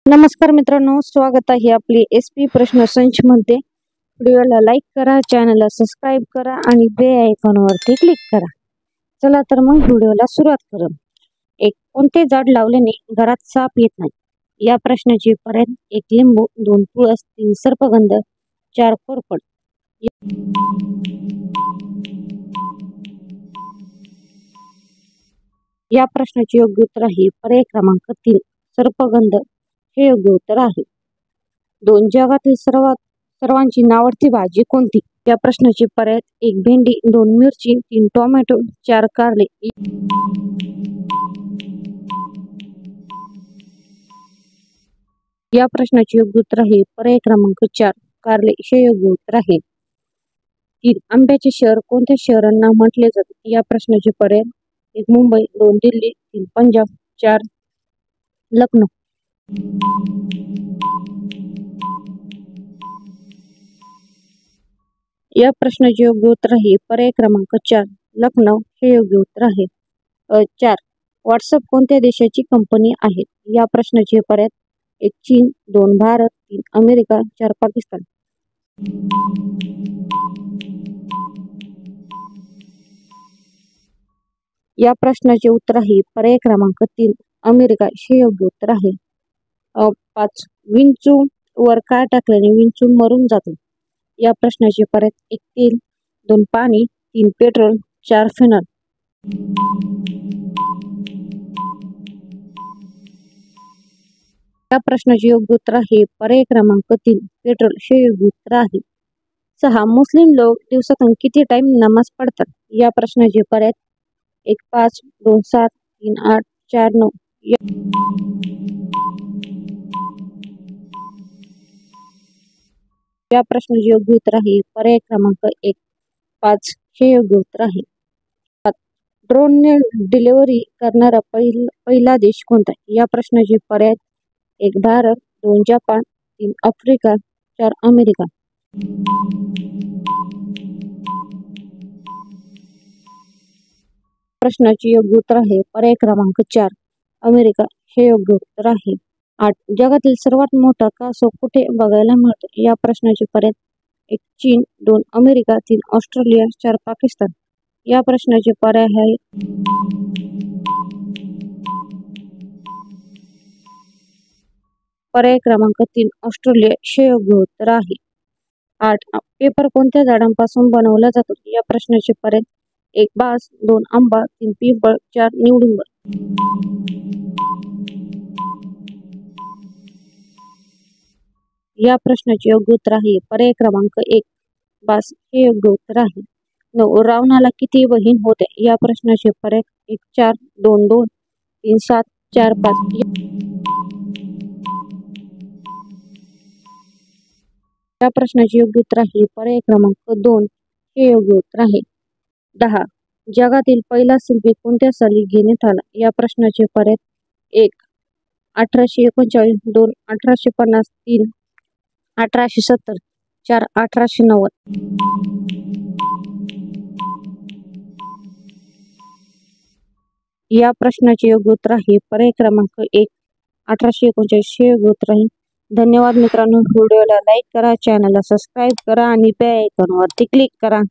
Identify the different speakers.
Speaker 1: नमस्कार मित्रांनो, स्वागत आहे आपली SP प्रश्न संच मध्ये। व्हिडिओला लाईक करा, चॅनलला सबस्क्राइब करा आणि बेल आयकॉनवरती क्लिक करा। चला तर मग व्हिडिओला सुरुवात करू। एक कोणते झाड लावल्याने घरात साप येत नाही? या प्रश्नाची पर्याय: एक लिंबू, 2 तुळस, 3 सर्पगंध, 4 कोरफड। या प्रश्नाचे योग्य उत्तर आहे पर्याय क्रमांक 3 सर्पगंध हे योग्य उत्तर आहे। 2 जगातील सर्वांची नावडती भाजी कोणती? या प्रश्नाचे पर्याय: 1 भेंडी, 2 मिरची, 3 टोमॅटो, 4 कारले। या प्रश्नाचे योग्य उत्तर आहे पर्याय क्रमांक 4 कारले हे योग्य उत्तर आहे। 3 आंब्याचे शहर कोणत्या शहरांना म्हटले जाते? या प्रश्नाचे पर्याय: 1 मुंबई, 2 दिल्ली, 3 पंजाब, 4 लखनौ। या प्रश्नाचे योग्य उत्तर आहे पर्याय क्रमांक 4 लखनौ हे योग्य उत्तर आहे। 4 व्हॉट्सअप कोणत्या देशाची कंपनी आहे? या प्रश्नाचे पर्याय: 1 चीन, 2 भारत, 3 अमेरिका, 4 पाकिस्तान। या प्रश्नाचे उत्तर आहे पर्याय क्रमांक 3 अमेरिका हे योग्य उत्तर आहे। 5 विंचू वर काय टाकल्याने विंचू मरून जातो? या प्रश्नाचे पर्याय: 1 तेल, 2 पाणी, 3 पेट्रोल, 4 फिनॉल। या प्रश्नाचे योग्य उत्तर आहे पर्याय क्रमांक 3 पेट्रोल हे योग्य उत्तर आहे। 6 मुस्लिम लोक दिवसातून किती टाइम नमाज पढ़तात? या प्रश्नाचे पर्याय: 1 5, 2 7, 3 8, 4 9। या प्रश्नाचे योग्य उत्तर आहे पर्याय क्रमांक 1 5 हे योग्य उत्तर आहे। ड्रोनने डिलिव्हरी करणारा पहिला देश कोणता? या प्रश्नाचे पर्याय: 1 भारत, 2 जपान, 3 आफ्रिका, 4 अमेरिका। प्रश्नाचे योग्य उत्तर आहे पर्याय क्रमांक 4 अमेरिका हे योग्य उत्तर आहे। 8 जगातील सर्वात मोठा कासव कुठे बघायला मिळतो? या प्रश्नाचे पर्याय: 1 चीन, 2 अमेरिका, 3 ऑस्ट्रेलिया, 4 पाकिस्तान। या प्रश्नाचे पर्याय आहे पर्याय क्रमांक 3 ऑस्ट्रेलिया हे योग्य उत्तर आहे। 8 पेपर कोणत्या झाडांपासून बनवला जातो? या प्रश्नाचे पर्याय: 1 बांस, 2 आंबा, 3 पिंपळ, 4 निवडुंग। या प्रश्नाचे योग्य उत्तर आहे पर्याय क्रमांक 1 बांस हे योग्य उत्तर आहे। 9 रावणाला किती बहीण होत्या? या प्रश्नाचे पर्याय: 1 4, 2 2, 3 7, 4 5। या प्रश्नाचे योग्य उत्तर आहे पर्याय क्रमांक 2 हे योग्य उत्तर आहे। 10 जगातील पहिला सेल्फी कोणत्या साली घेण्यात आला? या प्रश्नाचे पर्याय: 1 1839, 2 1850, 3 1870, 4 1890। या प्रश्नाचे योग्य उत्तर आहे पर्याय क्रमांक 1 1839 हे योग्य उत्तर आहे। धन्यवाद मित्रांनो, व्हिडिओला लाईक करा, चॅनलला सबस्क्राइब करा आणि बेल आयकॉनवरती क्लिक करा।